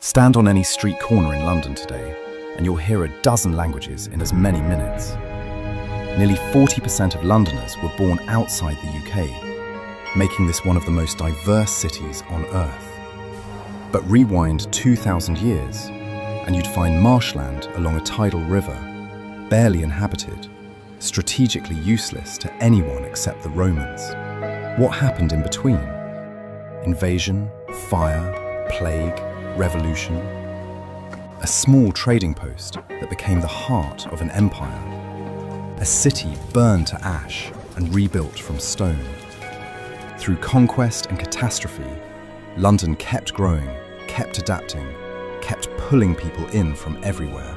Stand on any street corner in London today, and you'll hear a dozen languages in as many minutes. Nearly 40% of Londoners were born outside the UK, making this one of the most diverse cities on Earth. But rewind 2,000 years, and you'd find marshland along a tidal river, barely inhabited, strategically useless to anyone except the Romans. What happened in between? Invasion, fire, plague, revolution. A small trading post that became the heart of an empire. A city burned to ash and rebuilt from stone. Through conquest and catastrophe, London kept growing, kept adapting, kept pulling people in from everywhere.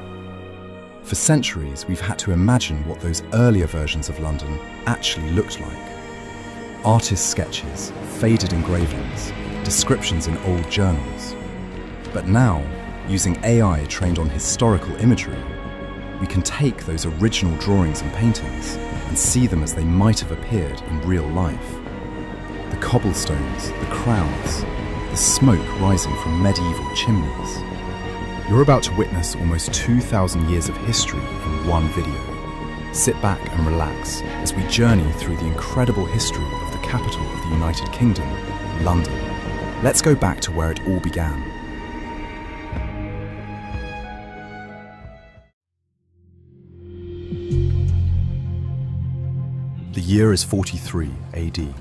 For centuries, we've had to imagine what those earlier versions of London actually looked like. Artist sketches, faded engravings, descriptions in old journals. But now, using AI trained on historical imagery, we can take those original drawings and paintings and see them as they might have appeared in real life. The cobblestones, the crowds, the smoke rising from medieval chimneys. You're about to witness almost 2,000 years of history in one video. Sit back and relax as we journey through the incredible history of the capital of the United Kingdom, London. Let's go back to where it all began. The year is 43 AD.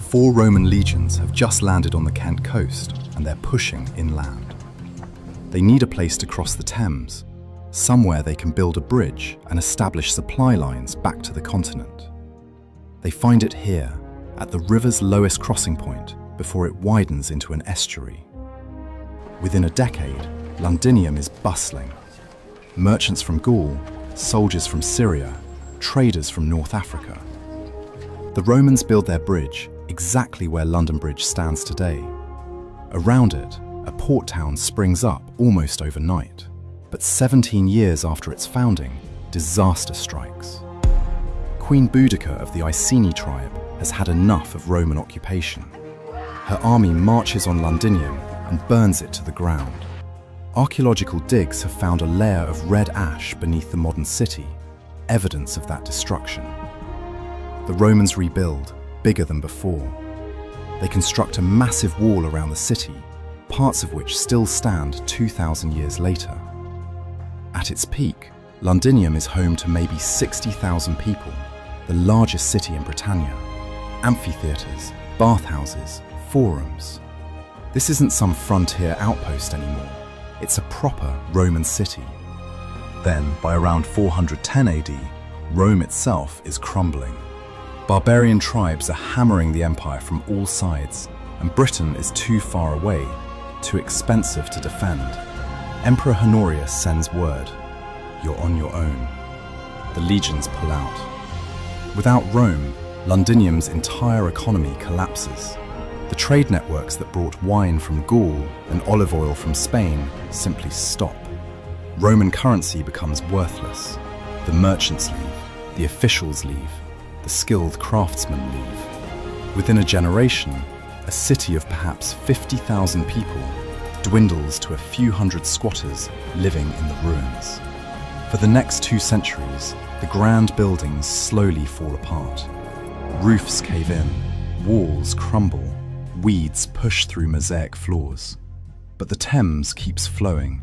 4 Roman legions have just landed on the Kent coast and they're pushing inland. They need a place to cross the Thames, somewhere they can build a bridge and establish supply lines back to the continent. They find it here, at the river's lowest crossing point before it widens into an estuary. Within a decade, Londinium is bustling. Merchants from Gaul, soldiers from Syria, traders from North Africa. The Romans build their bridge exactly where London Bridge stands today. Around it, a port town springs up almost overnight. But 17 years after its founding, disaster strikes. Queen Boudica of the Iceni tribe has had enough of Roman occupation. Her army marches on Londinium and burns it to the ground. Archaeological digs have found a layer of red ash beneath the modern city, evidence of that destruction. The Romans rebuild, bigger than before. They construct a massive wall around the city, parts of which still stand 2,000 years later. At its peak, Londinium is home to maybe 60,000 people, the largest city in Britannia. Amphitheatres, bathhouses, forums. This isn't some frontier outpost anymore. It's a proper Roman city. Then, by around 410 AD, Rome itself is crumbling. Barbarian tribes are hammering the empire from all sides, and Britain is too far away, too expensive to defend. Emperor Honorius sends word, you're on your own. The legions pull out. Without Rome, Londinium's entire economy collapses. The trade networks that brought wine from Gaul and olive oil from Spain simply stop. Roman currency becomes worthless. The merchants leave, the officials leave, the skilled craftsmen leave. Within a generation, a city of perhaps 50,000 people dwindles to a few hundred squatters living in the ruins. For the next 2 centuries, the grand buildings slowly fall apart. Roofs cave in, walls crumble, weeds push through mosaic floors. But the Thames keeps flowing,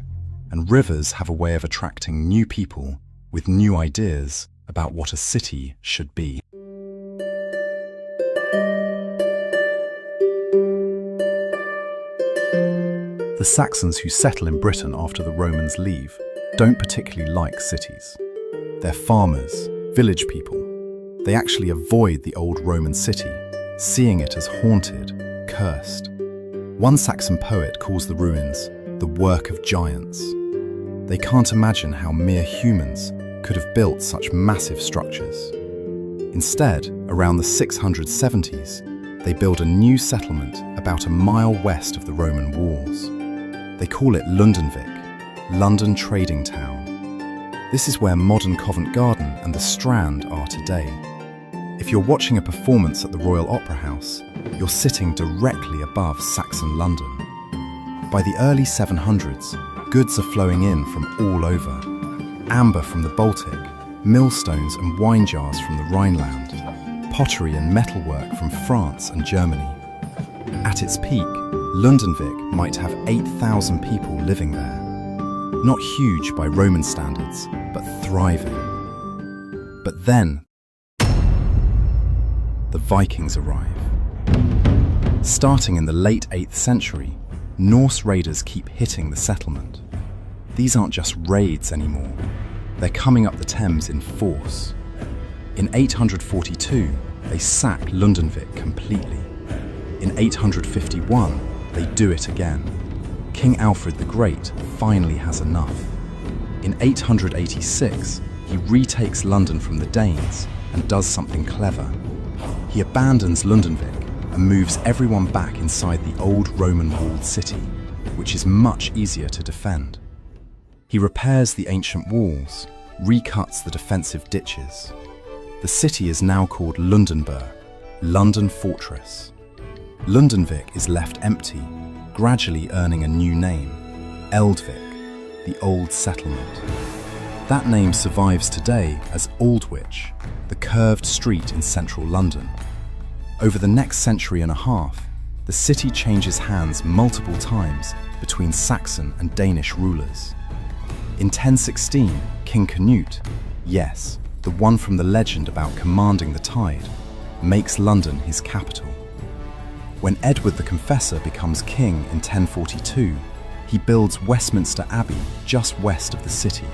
and rivers have a way of attracting new people with new ideas about what a city should be. The Saxons who settle in Britain after the Romans leave don't particularly like cities. They're farmers, village people. They actually avoid the old Roman city, seeing it as haunted, cursed. One Saxon poet calls the ruins the work of giants. They can't imagine how mere humans could have built such massive structures. Instead, around the 670s, they build a new settlement about a mile west of the Roman walls. They call it Londonvik, London Trading Town. This is where modern Covent Garden and the Strand are today. If you're watching a performance at the Royal Opera House, you're sitting directly above Saxon London. By the early 700s, goods are flowing in from all over. Amber from the Baltic, millstones and wine jars from the Rhineland, pottery and metalwork from France and Germany. At its peak, Londonvik might have 8,000 people living there. Not huge by Roman standards, but thriving. But then, the Vikings arrive. Starting in the late 8th century, Norse raiders keep hitting the settlement. These aren't just raids anymore. They're coming up the Thames in force. In 842, they sack Londonvik completely. In 851, they do it again. King Alfred the Great finally has enough. In 886, he retakes London from the Danes and does something clever. He abandons Londonvik and moves everyone back inside the old Roman walled city, which is much easier to defend. He repairs the ancient walls, recuts the defensive ditches. The city is now called Lundenburg, London Fortress. Lundonvik is left empty, gradually earning a new name, Eldvik, the Old Settlement. That name survives today as Aldwych, the curved street in central London. Over the next century and a half, the city changes hands multiple times between Saxon and Danish rulers. In 1016, King Canute, yes, the one from the legend about commanding the tide, makes London his capital. When Edward the Confessor becomes king in 1042, he builds Westminster Abbey just west of the city.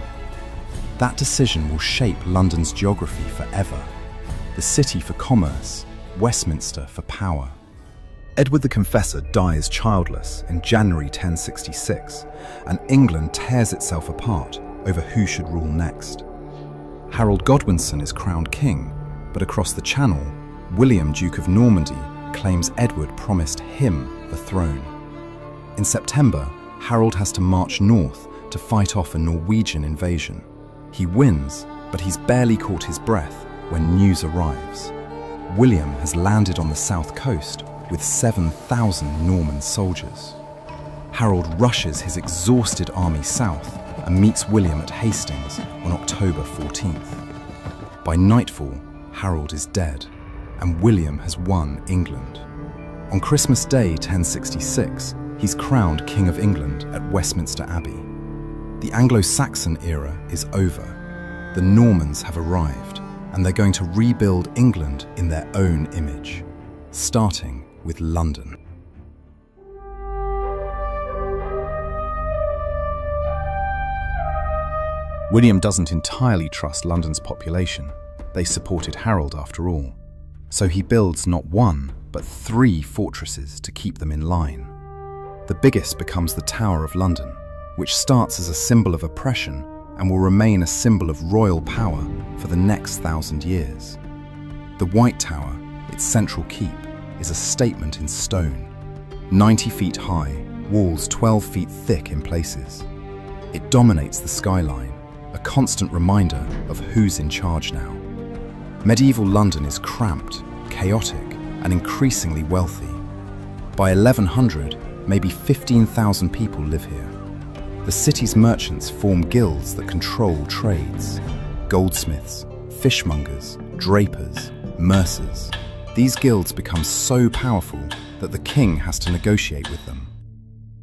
That decision will shape London's geography forever. The city for commerce, Westminster for power. Edward the Confessor dies childless in January 1066, and England tears itself apart over who should rule next. Harold Godwinson is crowned king, but across the Channel, William, Duke of Normandy, claims Edward promised him the throne. In September, Harold has to march north to fight off a Norwegian invasion. He wins, but he's barely caught his breath when news arrives. William has landed on the south coast with 7,000 Norman soldiers. Harold rushes his exhausted army south and meets William at Hastings on October 14th. By nightfall, Harold is dead, and William has won England. On Christmas Day 1066, he's crowned King of England at Westminster Abbey. The Anglo-Saxon era is over. The Normans have arrived, and they're going to rebuild England in their own image, starting with London. William doesn't entirely trust London's population. They supported Harold after all. So he builds not one, but 3 fortresses to keep them in line. The biggest becomes the Tower of London, which starts as a symbol of oppression and will remain a symbol of royal power for the next 1,000 years. The White Tower, its central keep, is a statement in stone. 90 feet high, walls 12 feet thick in places. It dominates the skyline, a constant reminder of who's in charge now. Medieval London is cramped, chaotic, and increasingly wealthy. By 1100, maybe 15,000 people live here. The city's merchants form guilds that control trades. Goldsmiths, fishmongers, drapers, mercers. These guilds become so powerful that the king has to negotiate with them.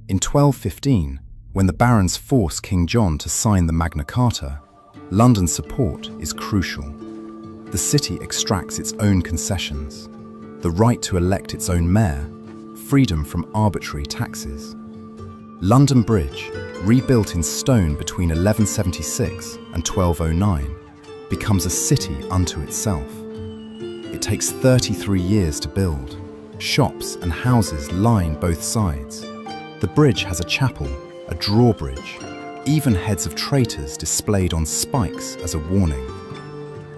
In 1215, when the barons force King John to sign the Magna Carta, London's support is crucial. The city extracts its own concessions: the right to elect its own mayor, freedom from arbitrary taxes. London Bridge, rebuilt in stone between 1176 and 1209, becomes a city unto itself. It takes 33 years to build. Shops and houses line both sides. The bridge has a chapel, a drawbridge, even heads of traitors displayed on spikes as a warning.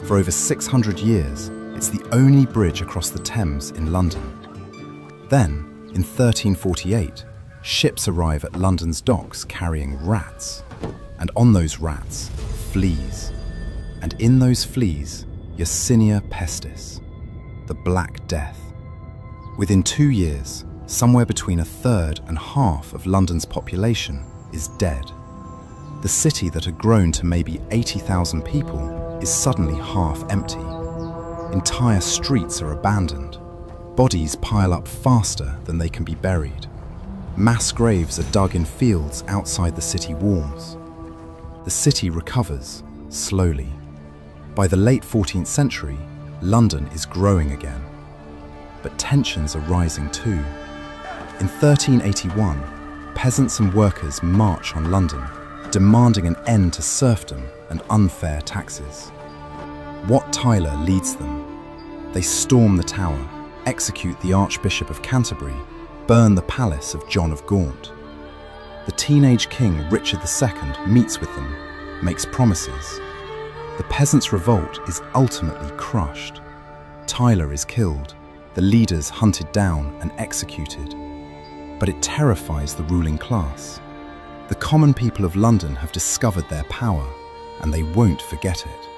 For over 600 years, it's the only bridge across the Thames in London. Then, in 1348, ships arrive at London's docks carrying rats, and on those rats, fleas. And in those fleas, Yersinia pestis, the Black Death. Within 2 years, Somewhere between a third and half of London's population is dead. The city that had grown to maybe 80,000 people is suddenly half empty. Entire streets are abandoned. Bodies pile up faster than they can be buried. Mass graves are dug in fields outside the city walls. The city recovers, slowly. By the late 14th century, London is growing again. But tensions are rising too. In 1381, peasants and workers march on London, demanding an end to serfdom and unfair taxes. Wat Tyler leads them. They storm the Tower, execute the Archbishop of Canterbury, burn the palace of John of Gaunt. The teenage king Richard II meets with them, makes promises. The peasants' revolt is ultimately crushed. Tyler is killed, the leaders hunted down and executed. But it terrifies the ruling class. The common people of London have discovered their power, and they won't forget it.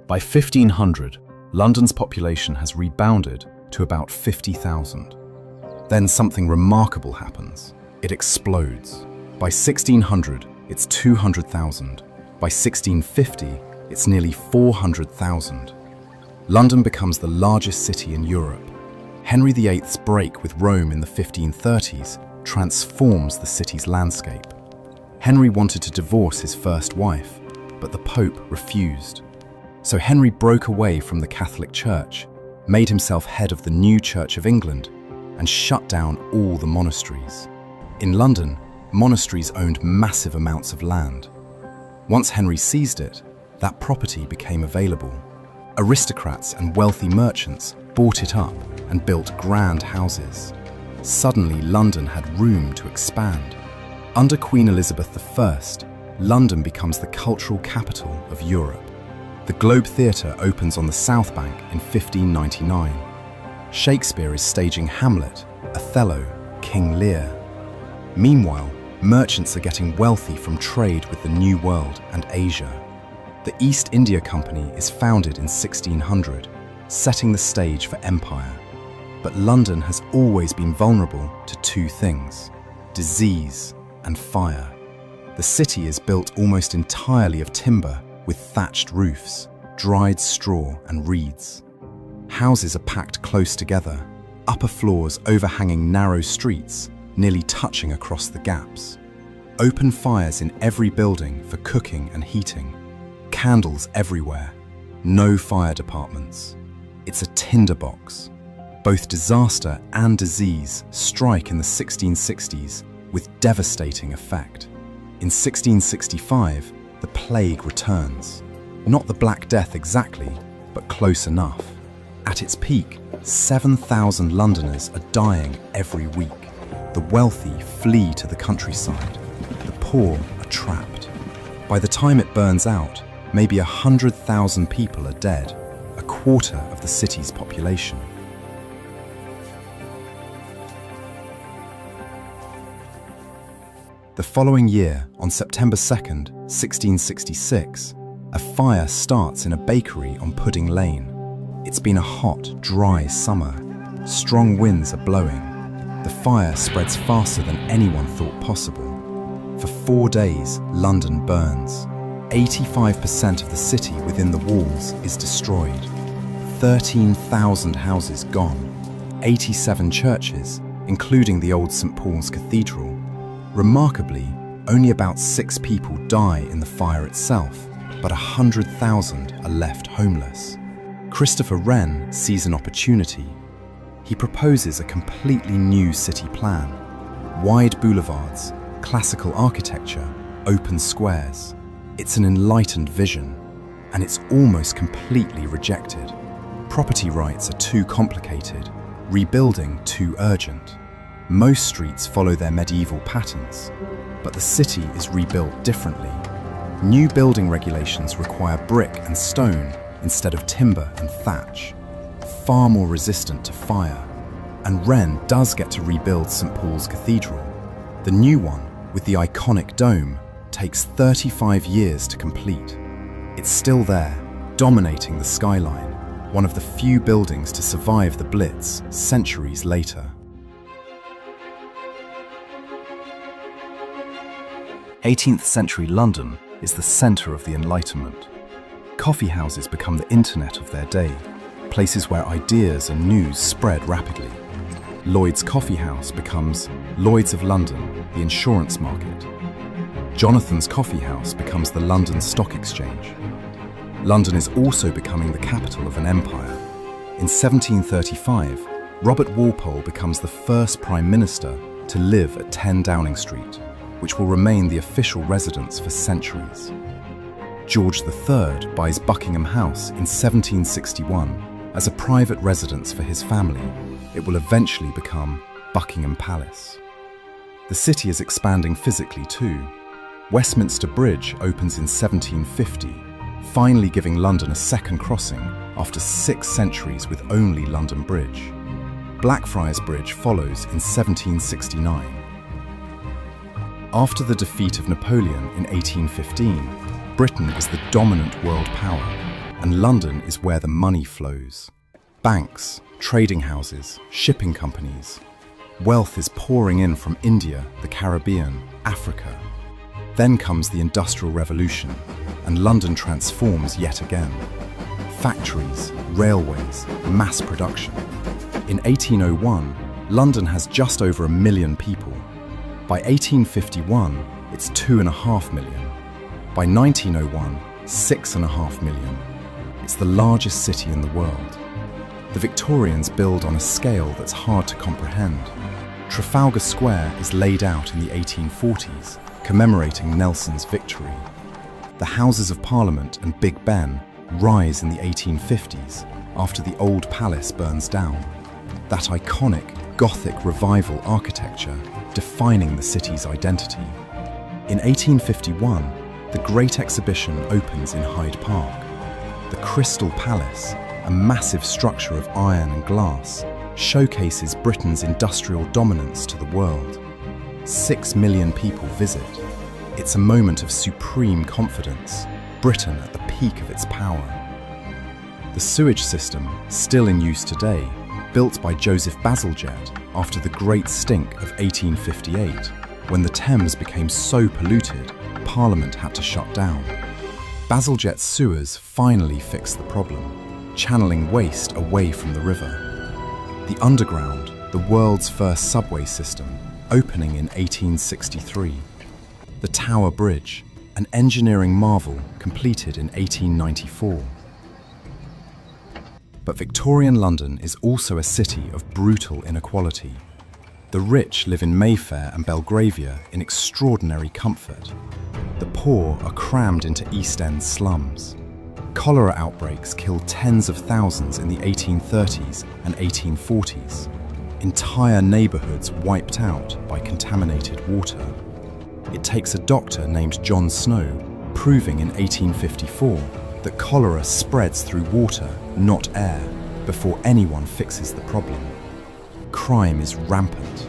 By 1500, London's population has rebounded to about 50,000. Then something remarkable happens. It explodes. By 1600, it's 200,000. By 1650, it's nearly 400,000. London becomes the largest city in Europe. Henry VIII's break with Rome in the 1530s transforms the city's landscape. Henry wanted to divorce his first wife, but the Pope refused. So Henry broke away from the Catholic Church, made himself head of the new Church of England, and shut down all the monasteries. In London, monasteries owned massive amounts of land. Once Henry seized it, that property became available. Aristocrats and wealthy merchants bought it up and built grand houses. Suddenly, London had room to expand. Under Queen Elizabeth I, London becomes the cultural capital of Europe. The Globe Theatre opens on the South Bank in 1599. Shakespeare is staging Hamlet, Othello, King Lear. Meanwhile, merchants are getting wealthy from trade with the New World and Asia. The East India Company is founded in 1600, setting the stage for empire. But London has always been vulnerable to two things: disease and fire. The city is built almost entirely of timber with thatched roofs, dried straw and reeds. Houses are packed close together, upper floors overhanging narrow streets, nearly touching across the gaps. Open fires in every building for cooking and heating. Candles everywhere. No fire departments. It's a tinderbox. Both disaster and disease strike in the 1660s with devastating effect. In 1665, the plague returns. Not the Black Death exactly, but close enough. At its peak, 7,000 Londoners are dying every week. The wealthy flee to the countryside. The poor are trapped. By the time it burns out, maybe 100,000 people are dead, a quarter of the city's population. The following year, on September 2nd, 1666, a fire starts in a bakery on Pudding Lane. It's been a hot, dry summer. Strong winds are blowing. The fire spreads faster than anyone thought possible. For 4 days, London burns. 85% of the city within the walls is destroyed. 13,000 houses gone. 87 churches, including the old St. Paul's Cathedral. Remarkably, only about 6 people die in the fire itself, but 100,000 are left homeless. Christopher Wren sees an opportunity. He proposes a completely new city plan. Wide boulevards, classical architecture, open squares. It's an enlightened vision, and it's almost completely rejected. Property rights are too complicated, rebuilding too urgent. Most streets follow their medieval patterns, but the city is rebuilt differently. New building regulations require brick and stone instead of timber and thatch, far more resistant to fire. And Wren does get to rebuild St. Paul's Cathedral. The new one, with the iconic dome, takes 35 years to complete. It's still there, dominating the skyline, one of the few buildings to survive the Blitz centuries later. 18th century London is the centre of the Enlightenment. Coffee houses become the internet of their day, places where ideas and news spread rapidly. Lloyd's Coffee House becomes Lloyd's of London, the insurance market. Jonathan's Coffee House becomes the London Stock Exchange. London is also becoming the capital of an empire. In 1735, Robert Walpole becomes the first Prime Minister to live at 10 Downing Street, which will remain the official residence for centuries. George III buys Buckingham House in 1761 as a private residence for his family. It will eventually become Buckingham Palace. The city is expanding physically too. Westminster Bridge opens in 1750, finally giving London a second crossing after 6 centuries with only London Bridge. Blackfriars Bridge follows in 1769. After the defeat of Napoleon in 1815, Britain is the dominant world power, and London is where the money flows. Banks, trading houses, shipping companies. Wealth is pouring in from India, the Caribbean, Africa. Then comes the Industrial Revolution, and London transforms yet again. Factories, railways, mass production. In 1801, London has just over 1 million people. By 1851, it's 2.5 million. By 1901, 6.5 million. It's the largest city in the world. The Victorians build on a scale that's hard to comprehend. Trafalgar Square is laid out in the 1840s, commemorating Nelson's victory. The Houses of Parliament and Big Ben rise in the 1850s after the old palace burns down. That iconic Gothic revival architecture defining the city's identity. In 1851, the Great Exhibition opens in Hyde Park. The Crystal Palace, a massive structure of iron and glass, showcases Britain's industrial dominance to the world. 6 million people visit. It's a moment of supreme confidence, Britain at the peak of its power. The sewage system, still in use today, built by Joseph Bazalgette after the Great Stink of 1858, when the Thames became so polluted, Parliament had to shut down. Bazalgette's sewers finally fixed the problem, channeling waste away from the river. The Underground, the world's first subway system, opening in 1863. The Tower Bridge, an engineering marvel completed in 1894. But Victorian London is also a city of brutal inequality. The rich live in Mayfair and Belgravia in extraordinary comfort. The poor are crammed into East End slums. Cholera outbreaks killed tens of thousands in the 1830s and 1840s. Entire neighbourhoods wiped out by contaminated water. It takes a doctor named John Snow proving in 1854 that cholera spreads through water, not air, before anyone fixes the problem. Crime is rampant.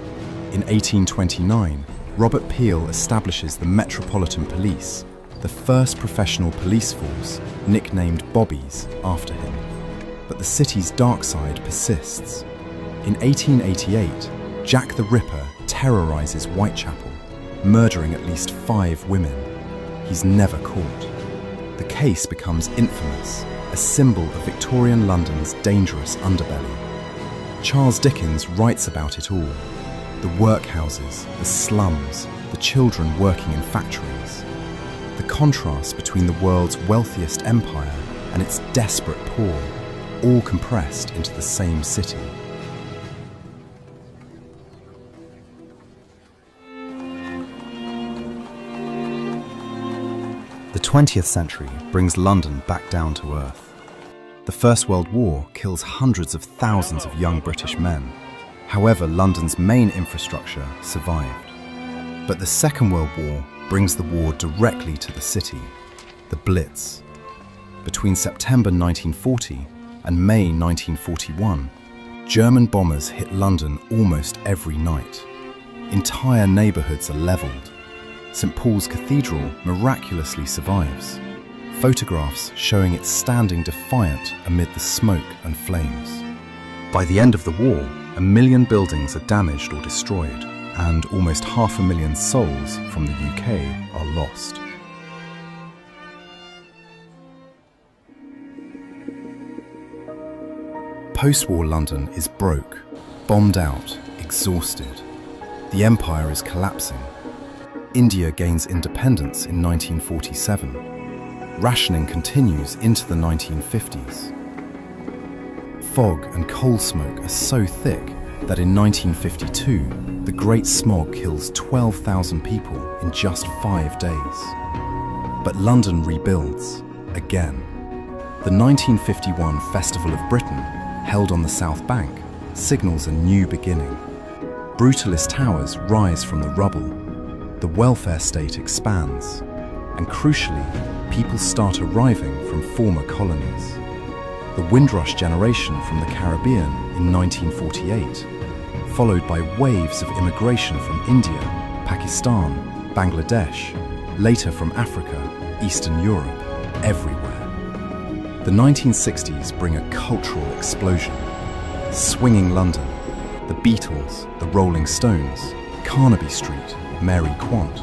In 1829, Robert Peel establishes the Metropolitan Police, the first professional police force, nicknamed Bobbies after him. But the city's dark side persists. In 1888, Jack the Ripper terrorises Whitechapel, murdering at least 5 women. He's never caught. The case becomes infamous, a symbol of Victorian London's dangerous underbelly. Charles Dickens writes about it all. The workhouses, the slums, the children working in factories. The contrast between the world's wealthiest empire and its desperate poor, all compressed into the same city. The 20th century brings London back down to earth. The First World War kills hundreds of thousands of young British men. However, London's main infrastructure survived. But the Second World War brings the war directly to the city, the Blitz. Between September 1940 and May 1941, German bombers hit London almost every night. Entire neighbourhoods are levelled. St Paul's Cathedral miraculously survives. photographs showing it standing defiant amid the smoke and flames. By the end of the war, 1 million buildings are damaged or destroyed, and almost 500,000 souls from the UK are lost. Post-war London is broke, bombed out, exhausted. The empire is collapsing. India gains independence in 1947. Rationing continues into the 1950s. Fog and coal smoke are so thick that in 1952, the Great Smog kills 12,000 people in just 5 days. But London rebuilds, again. The 1951 Festival of Britain, held on the South Bank, signals a new beginning. Brutalist towers rise from the rubble. The welfare state expands. And crucially, people start arriving from former colonies. The Windrush generation from the Caribbean in 1948, followed by waves of immigration from India, Pakistan, Bangladesh, later from Africa, Eastern Europe, everywhere. The 1960s bring a cultural explosion. Swinging London, the Beatles, the Rolling Stones, Carnaby Street, Mary Quant.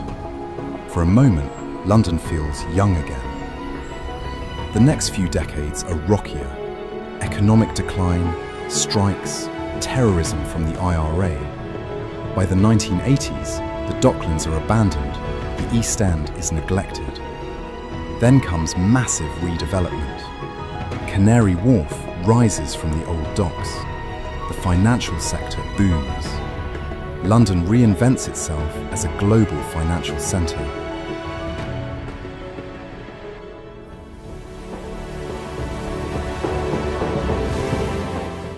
For a moment, London feels young again. The next few decades are rockier. Economic decline, strikes, terrorism from the IRA. By the 1980s, the Docklands are abandoned, the East End is neglected. Then comes massive redevelopment. Canary Wharf rises from the old docks. The financial sector booms. London reinvents itself as a global financial centre.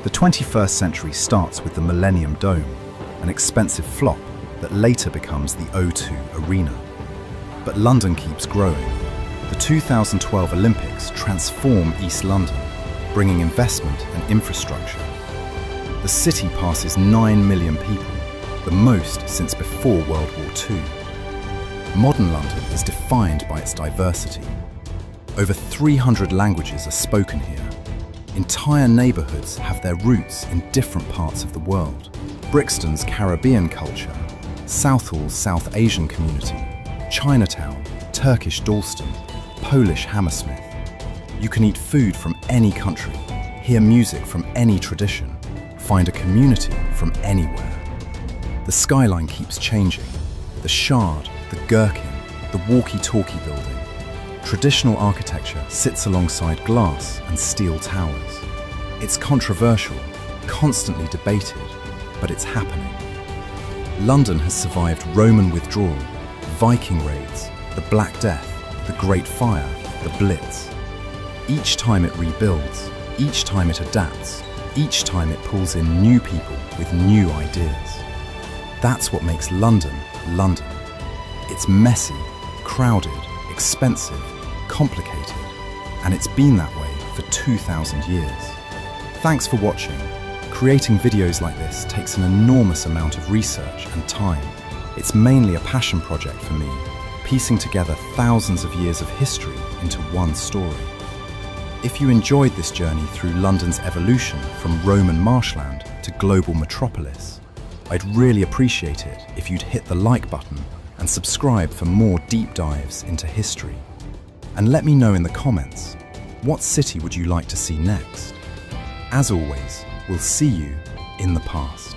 The 21st century starts with the Millennium Dome, an expensive flop that later becomes the O2 Arena. But London keeps growing. The 2012 Olympics transform East London, bringing investment and infrastructure. The city passes 9 million people, the most since before World War II. Modern London is defined by its diversity. Over 300 languages are spoken here. Entire neighbourhoods have their roots in different parts of the world. Brixton's Caribbean culture, Southall's South Asian community, Chinatown, Turkish Dalston, Polish Hammersmith. You can eat food from any country, hear music from any tradition, find a community from anywhere. The skyline keeps changing. The Shard, the Gherkin, the walkie-talkie building. Traditional architecture sits alongside glass and steel towers. It's controversial, constantly debated, but it's happening. London has survived Roman withdrawal, Viking raids, the Black Death, the Great Fire, the Blitz. Each time it rebuilds, each time it adapts, each time it pulls in new people with new ideas. That's what makes London, London. It's messy, crowded, expensive, complicated, and it's been that way for 2,000 years. Thanks for watching. Creating videos like this takes an enormous amount of research and time. It's mainly a passion project for me, piecing together thousands of years of history into one story. If you enjoyed this journey through London's evolution from Roman marshland to global metropolis, I'd really appreciate it if you'd hit the like button and subscribe for more deep dives into history. And let me know in the comments, what city would you like to see next? As always, we'll see you in the past.